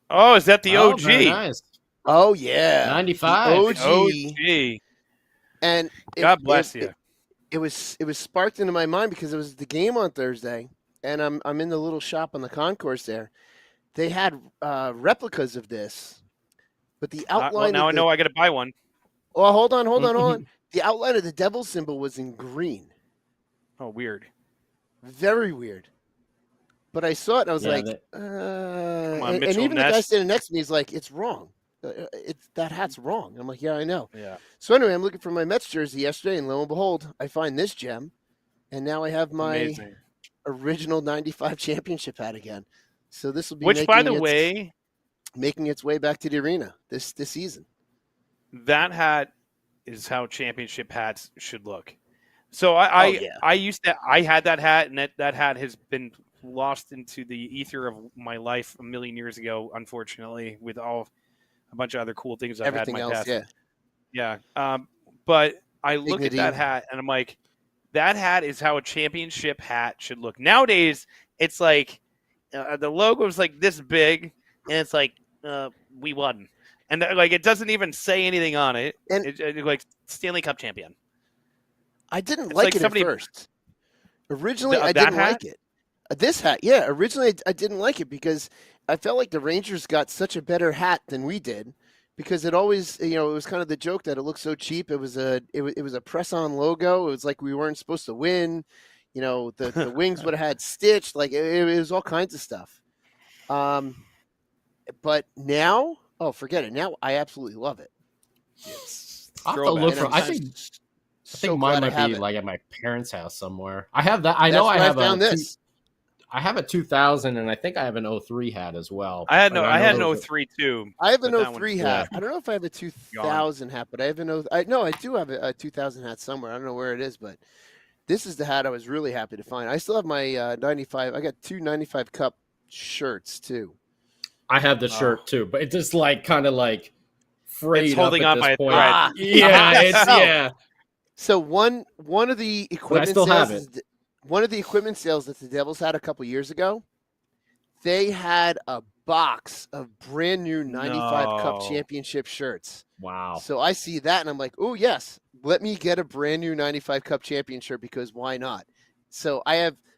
Oh, is that the Oh, OG? very nice. Oh yeah, 95. The OG. And God bless you. It was sparked into my mind because it was the game on Thursday, and I'm in the little shop on the concourse there. They had replicas of this, but the outline. Well, now I know I got to buy one. Oh, hold on. The outline of the devil symbol was in green. Oh, weird. Very weird. But I saw it and I was Yeah, like, on, and Mitchell even the guy Ness. standing next to me is like, it's wrong. That hat's wrong. I'm like, yeah, I know. Yeah. So anyway, I'm looking for my Mets jersey yesterday, and lo and behold, I find this gem, and now I have my Amazing. original '95 championship hat again. So this will be Which, by the way, making its way back to the arena this season. that hat is how championship hats should look. So I had that hat, and that hat has been lost into the ether of my life a million years ago, unfortunately, with a bunch of other cool things I've Everything had in my else, past. yeah. But I look Dignity. at that hat and I'm like, that hat is how a championship hat should look. Nowadays, it's like the logo is like this big, and it's like we won, and like it doesn't even say anything on it. And it like Stanley Cup champion. I didn't It's like like it somebody- at first. Originally, I That didn't hat? like it. This hat, yeah. Originally, I didn't like it because I felt like the Rangers got such a better hat than we did. Because it always, it was kind of the joke that it looked so cheap. It was a press-on logo. It was like we weren't supposed to win. The wings would have had stitched. Like it was all kinds of stuff. But now, forget it. Now I absolutely love it. I'll have to Throwback. look And for. I'm I so think mine glad I might have be it. like at my parents' house somewhere. I have that. I That's know I where have found a. this. I have a 2000, and I think I have an 03 hat as well. I had Like, I had know an that- 03 too. I have an But that 03 one's- hat. I don't know if I have a 2000 hat, but I have I do have a 2000 hat somewhere. I don't know where it is, but this is the hat I was really happy to find. I still have my 95. I got 2 95 Cup shirts too. I have the shirt too, but it's just like kind of like frayed It's holding up on at by this a point. thread. Yeah, it's yeah. So one of the equipment still have sales, one of the equipment sales that the Devils had a couple years ago, they had a box of brand new 95 Cup No. championship shirts. Wow. So I see that and I'm like, oh yes, let me get a brand new 95 Cup champion shirt because why not? So I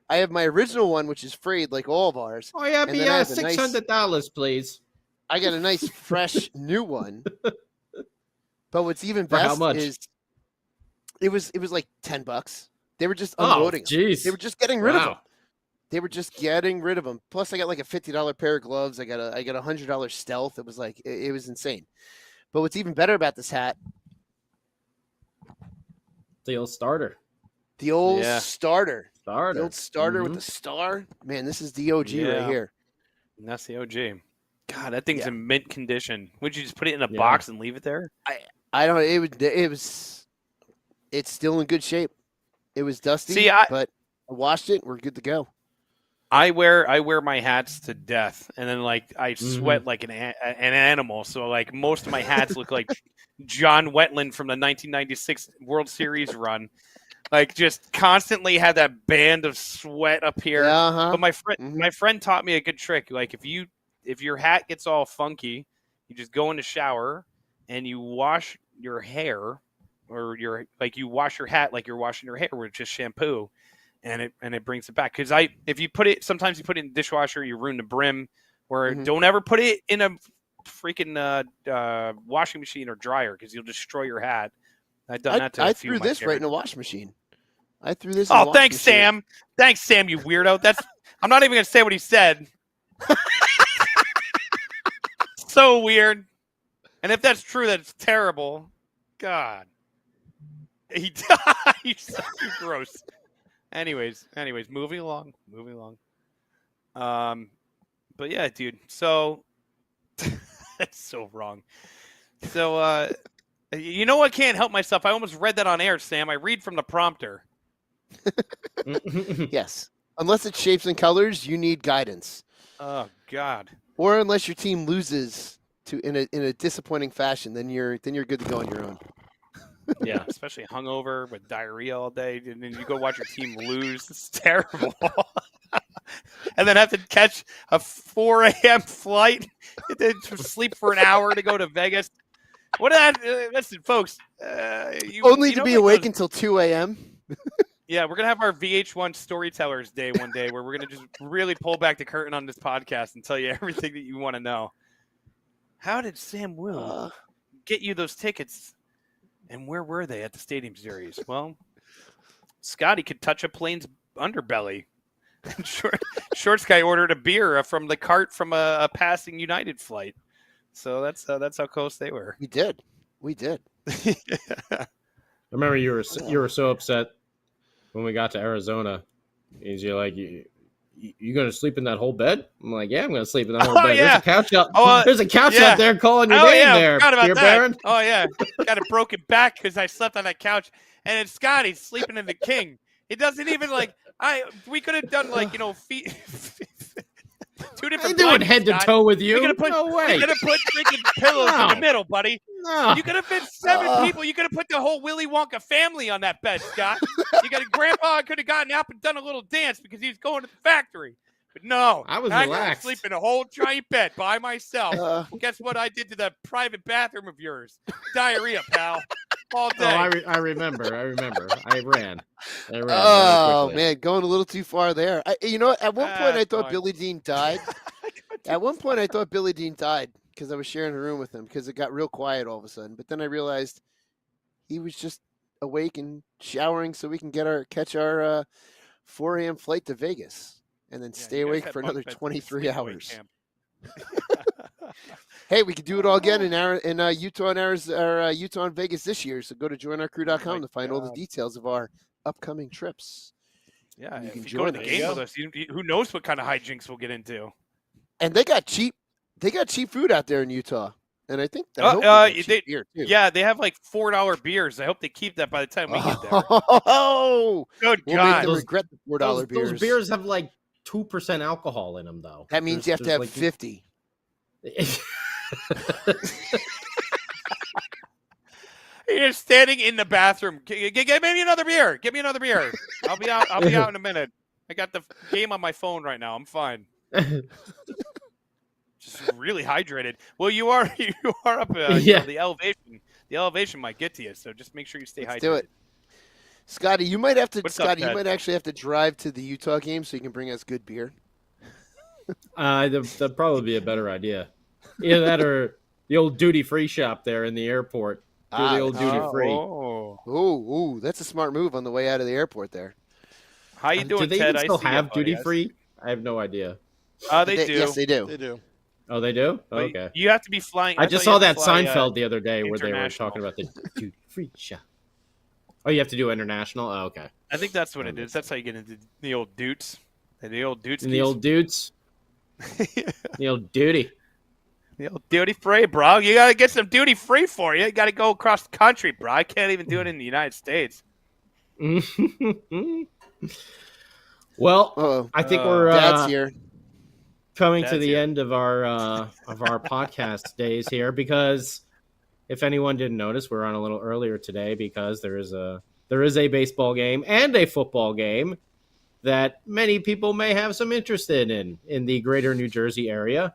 have my original one, which is frayed like all of ours. Oh yeah, And but then I yeah, have a nice- $600, please. I got a nice fresh new one. But what's even For how best much? is it was like $10. They were just unloading them. jeez. They were just getting rid of them. Wow. They were just getting rid of them. Plus, I got like a $50 pair of gloves. I got a $100 stealth. It was like it was insane. But what's even better about this hat? The old starter. The old Yeah. starter. Starter. The old starter with the star. Man, this is the OG right here. And that's the OG. God, that thing's in mint condition. Would you just put it in a Yeah. box and leave it there? I don't. It's still in good shape. It was dusty, but I washed it. We're good to go. I wear my hats to death, and then like I sweat like an animal. So like most of my hats look like John Wetland from the 1996 World Series run. Like just constantly had that band of sweat up here. But my friend taught me a good trick. Like if your hat gets all funky, you just go in the shower and you wash your hair, or you wash your hat like you're washing your hair with just shampoo. And it brings it back, because if you put it, sometimes you put it in the dishwasher, you ruin the brim. Or don't ever put it in a freaking washing machine or dryer, because you'll destroy your hat. I've done that to I a few threw of my this hair. right in a washing machine. I threw this. Oh, thanks, Sam. Thanks, Sam. You weirdo. I'm not even gonna say what he said. So weird. And if that's true, that's terrible. God, he's so gross. Anyways, moving along. But yeah, dude. So that's so wrong. So you know what? Can't help myself. I almost read that on air, Sam. I read from the prompter. Yes. Unless it's shapes and colors, you need guidance. Oh God. Or unless your team loses in a disappointing fashion, then you're good to go on your own. Yeah, especially hungover with diarrhea all day, and then you go watch your team lose. It's terrible. And then have to catch a 4 a.m. flight, and then sleep for an hour to go to Vegas. What that? Listen, folks. Only to be awake until 2 a.m. Yeah, we're gonna have our VH1 Storytellers Day one day, where we're gonna just really pull back the curtain on this podcast and tell you everything that you want to know. How did Sam Will get you those tickets? And where were they at the Stadium Series? Well, Scotty could touch a plane's underbelly. Shorts guy ordered a beer from the cart from a passing United flight. So that's how close they were. We did. I remember you were so upset when we got to Arizona. Is you're like, you gonna sleep in that whole bed? I'm like, yeah, I'm gonna sleep in that whole bed. Yeah. There's a couch out. There's a couch out there calling your name there, Beer Baron. Oh yeah, got a broken back because I slept on that couch, and it's Scotty sleeping in the king. It doesn't even we could have done feet. Two different. I'm doing head to toe with you. No way. You could have put freaking pillows in the middle, buddy. No. You could have been 7 people. You could have put the whole Willy Wonka family on that bed, Scott. Grandpa could have gotten up and done a little dance because he was going to the factory. But no, I was relaxed. relaxed. Sleep in a whole giant bed by myself. Guess what I did to the private bathroom of yours? Diarrhea, pal. All day. Oh, I remember. I ran. Oh man, going a little too far there. At one point I thought Billy Dean died. At one point I thought Billy Dean died because I was sharing a room with him because it got real quiet all of a sudden. But then I realized he was just awake and showering so we can catch our 4 a.m. flight to Vegas and then stay awake for another 23 hours. Hey, we could do it all again in Utah and Utah and Vegas this year. So go to joinourcrew.com to find all the details of our upcoming trips. Yeah, you can if you go to the game with us, who knows what kind of hijinks we'll get into. And they got cheap food out there in Utah. And I think they beer too. Yeah, they have like $4 beers. I hope they keep that by the time we get there. Oh, good we'll God! Make them regret the $4 beers. Those beers have like 2% alcohol in them, though. That means you have to have 50. You're standing in the bathroom. Give me another beer. Give me another beer. I'll be out in a minute. I got the game on my phone right now. I'm fine. Just really hydrated. Well, you are up. The elevation. The elevation might get to you, so just make sure you stay hydrated. Do it, Scotty. You might have to. What's Scotty, up, you might actually have to drive to the Utah game so you can bring us good beer. That'd probably be a better idea. Either that or the old duty-free shop there in the airport. Do the old duty-free. Oh, that's a smart move on the way out of the airport there. How you doing, do they Ted? even still have duty-free? I have no idea. They do. Yes, they do. They do. Oh, they do? But okay. You have to be flying. I just saw that Seinfeld the other day where they were talking about the duty-free shop. Oh, you have to do international? Oh, okay. I think that's what it is. That's how you get into the old dutes. The old dutes. And the old dudes. The old duty. The old duty free, bro. You got to get some duty free for you. You got to go across the country, bro. I can't even do it in the United States. Well, I think we're Dad's here. coming to the end of our podcast days here, because if anyone didn't notice, we're on a little earlier today because there is a baseball game and a football game that many people may have some interest in the greater New Jersey area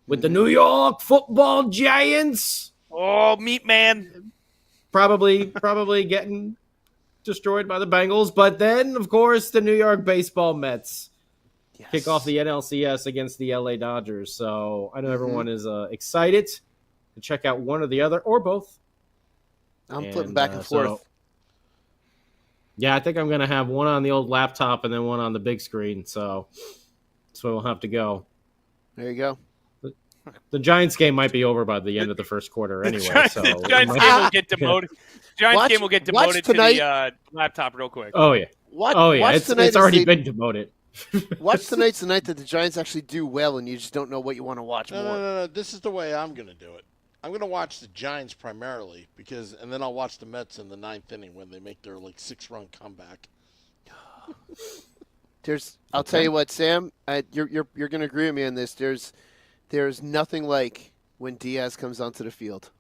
with the New York Football Giants. Oh, meat man. Probably getting destroyed by the Bengals, but then, of course, the New York Baseball Mets kick off the NLCS against the LA Dodgers. So I know everyone is excited to check out one or the other, or both. I'm flipping back and forth. Yeah, I think I'm going to have one on the old laptop and then one on the big screen. So that's where we'll have to go. There you go. The Giants game might be over by the end of the first quarter anyway. The Giants game will get demoted. Giants game will get demoted to the laptop real quick. Oh, yeah. It's already been demoted. Watch tonight's the night that the Giants actually do well and you just don't know what you want to watch more. No. This is the way I'm going to do it. I'm going to watch the Giants primarily and then I'll watch the Mets in the ninth inning when they make their 6-run comeback. I'll tell you what, Sam, you're going to agree with me on this. There's nothing like when Diaz comes onto the field.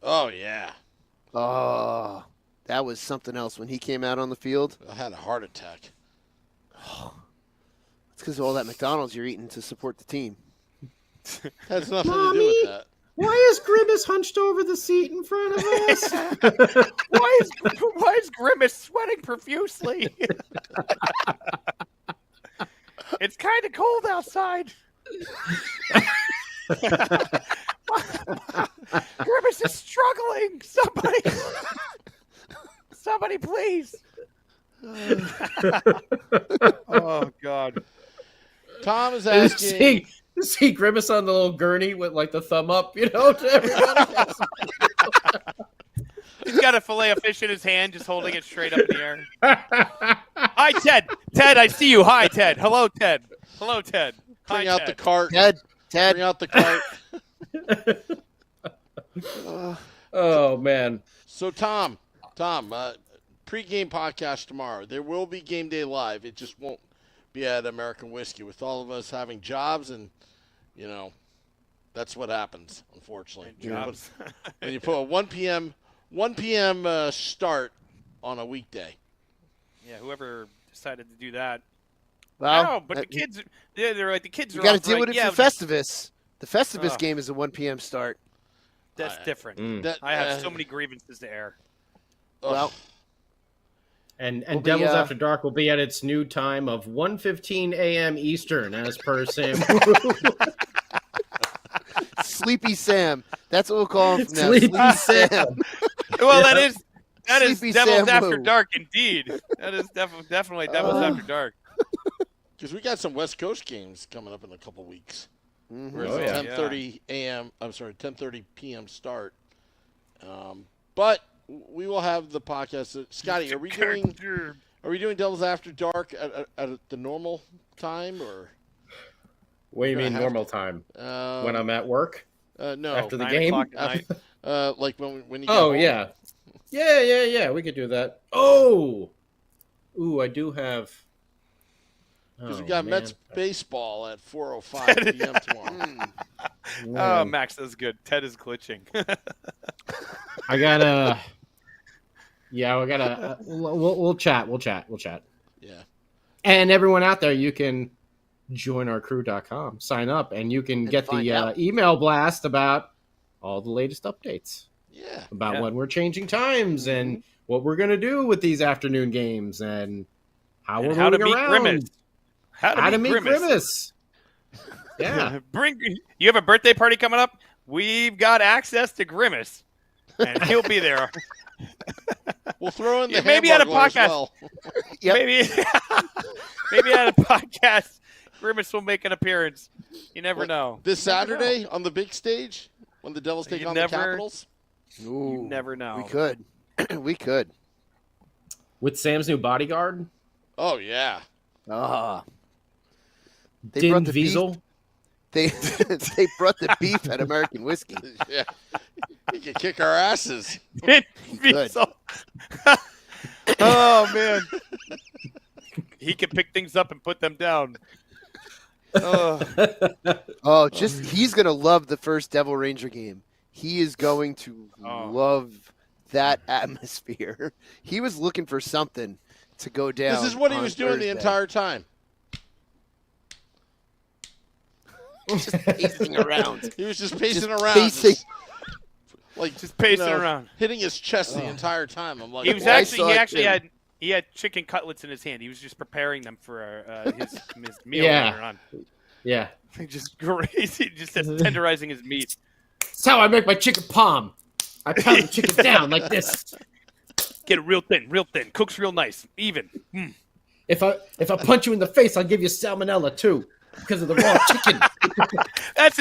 Oh, yeah. Oh, that was something else when he came out on the field. I had a heart attack. It's because of all that McDonald's you're eating to support the team. Has nothing to do with that. Why is Grimace hunched over the seat in front of us? Why is Grimace sweating profusely? It's kind of cold outside. Grimace is struggling. Somebody please. Oh God. Tom is asking. See Grimace on the little gurney with the thumb up, to everybody. He's got a fillet of fish in his hand, just holding it straight up in the air. Hi, Ted. Ted, I see you. Hi, Ted. Hello, Ted. Hello, Ted. Bring out the cart. Ted. Bring out the cart. Oh, man. So, Tom, pre-game podcast tomorrow. There will be Game Day Live. It just won't be at American Whiskey with all of us having jobs, and, that's what happens, unfortunately. Jobs. And you put a 1 p.m. Start on a weekday. Yeah, whoever decided to do that. Well, no, but the kids, they're like, the kids are you got to deal right. with it for Festivus. The Festivus game is a 1 p.m. start. That's different. I have so many grievances to air. Well, and Devils After Dark will be at its new time of 1:15 a.m. Eastern, as per Sam. Sleepy Sam. That's what we'll call him from now. Sleepy Sam. Well, that is Sleepy Devils Sam After Woo. Dark, indeed. That is definitely Devils After Dark. Because we got some West Coast games coming up in a couple weeks. Mm-hmm. Where it's a 10:30 a.m. I'm sorry, 10:30 p.m. start. But we will have the podcast. Scotty, are we doing Devils After Dark at the normal time, or? What do you mean normal time? When I'm at work? No. After the game? Like when you get Oh, home? yeah. Yeah. We could do that. Oh! Ooh, I do have... Because we got Mets baseball at 4:05 p.m. tomorrow. Oh, Max, that's good. Ted is glitching. I gotta... Yeah, we gotta... We'll chat. Yeah. And everyone out there, you can join our crew.com, sign up, and you can get the email blast about all the latest updates. Yeah. About when we're changing times and what we're going to do with these afternoon games and how we're moving around. Grimace. How to meet Grimace. Yeah. You have a birthday party coming up? We've got access to Grimace, and he'll be there. We'll throw in the maybe at a podcast. As well. Yep. Maybe at a podcast, Grimace will make an appearance. You never know. This Saturday on the big stage when the Devils take on the Capitals? You never know. We could. with Sam's new bodyguard, Oh yeah. They Din brought the Diesel. beef. They brought the beef at American Whiskey. Yeah. He can kick our asses. Good. Oh man, he can pick things up and put them down. Oh, he's gonna love the first Devil Ranger game. He is going to love that atmosphere. He was looking for something to go down. This is what he was doing Thursday. the entire time. Just pacing around. He was just pacing Just around. pacing. Just pacing around, hitting his chest the entire time. I'm like, he was he had chicken cutlets in his hand. He was just preparing them for his meal later on. Yeah. Just crazy, just tenderizing his meat. That's how I make my chicken palm. I pound the chicken down like this. Get it real thin, cooks real nice, even. If I punch you in the face, I'll give you salmonella too, because of the raw chicken. That's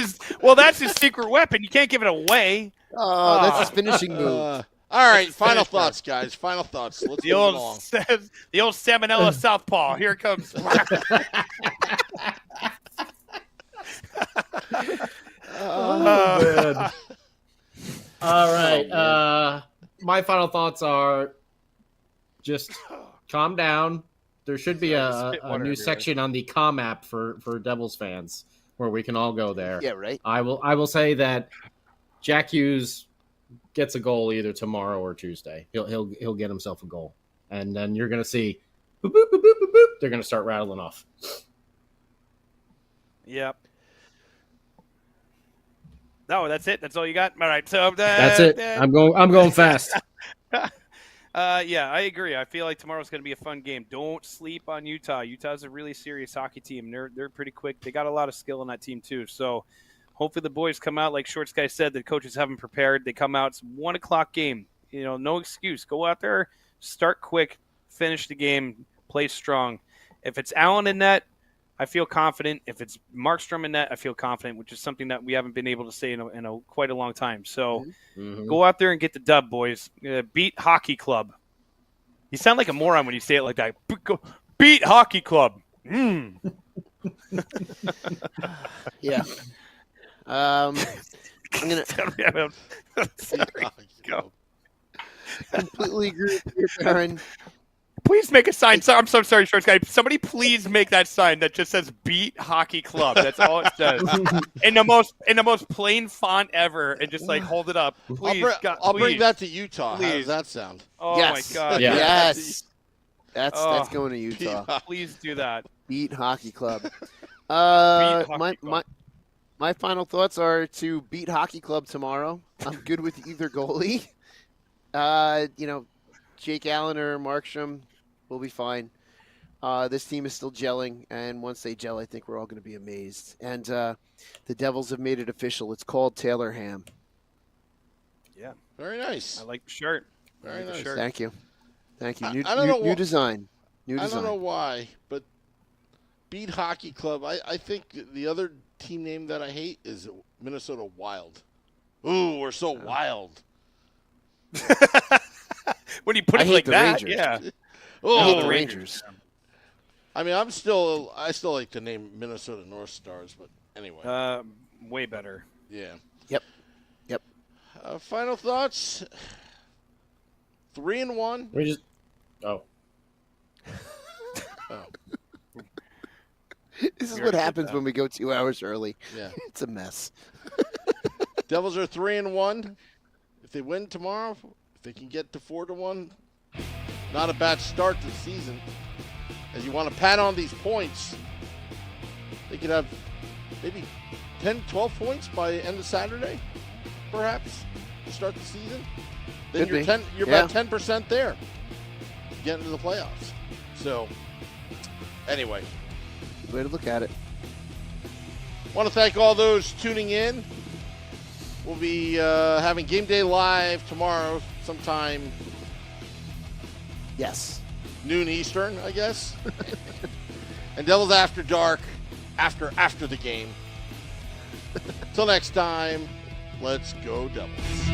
his secret weapon. You can't give it away. Oh, that's his finishing move. all right, final thoughts, guys. Final thoughts. Let's The move old along. the old salmonella southpaw. Here it comes. Man. All right. My final thoughts are just calm down. There should be a new section on the Com app for Devils fans where we can all go there. Yeah, right. I will say that Jack Hughes gets a goal either tomorrow or Tuesday. He'll get himself a goal, and then you're gonna see boop boop boop boop boop boop. They're gonna start rattling off. Yep. No, that's it. That's all you got. All right. So That's it. I'm going fast. Yeah, I agree. I feel like tomorrow's going to be a fun game. Don't sleep on Utah. Utah's a really serious hockey team. They're pretty quick. They got a lot of skill in that team too. So hopefully the boys come out like Shorts guy said. The coaches have them prepared. They come out. It's 1:00 game. No excuse. Go out there, start quick, finish the game, play strong. If it's Allen in net, I feel confident. If it's Markstrom in net, I feel confident, which is something that we haven't been able to say in quite a long time. So go out there and get the dub, boys. Beat Hockey Club. You sound like a moron when you say it like that. Beat Hockey Club. Yeah. I'm gonna Go. completely agree with you, Baron. Please make a sign. So, I'm so sorry, Shorts guy. Somebody please make that sign that just says "Beat Hockey Club." That's all it says. in the most plain font ever, and just like hold it up. Please, I'll bring that to Utah. How does Please. that sound? Oh Yes. my God! Yeah. Yes. That's going to Utah. Please do that. Beat Hockey Club. Hockey Club. My final thoughts are to beat Hockey Club tomorrow. I'm good with either goalie. Jake Allen or Markstrom will be fine. This team is still gelling, and once they gel, I think we're all going to be amazed. And the Devils have made it official. It's called Taylor Ham. Yeah, Very nice. I like the shirt. Very nice. Shirt. Thank you. I don't know New design. New I design. don't know why, but Beat Hockey Club. I think the other team name that I hate is Minnesota Wild. Ooh, we're so wild. When you put I it hate like the that, Rangers. yeah. Oh, I hate the Rangers. I mean, I still like the name Minnesota North Stars, but anyway. Way better. Yeah. Yep. Final thoughts. 3-1. We just Oh. This is what happens when we go 2 hours early. Yeah. It's a mess. Devils are 3-1. If they win tomorrow, if they can get to 4-1, not a bad start to the season. As you want to pat on these points, they could have maybe 10, 12 points by the end of Saturday, perhaps, to start the season. Then Could you're be. about 10% there, getting to the playoffs. So, anyway. Good way to look at it. Want to thank all those tuning in. We'll be having Game Day Live tomorrow sometime Yes. noon Eastern, I guess. And Devils After Dark after the game. Till next time, let's go Devils.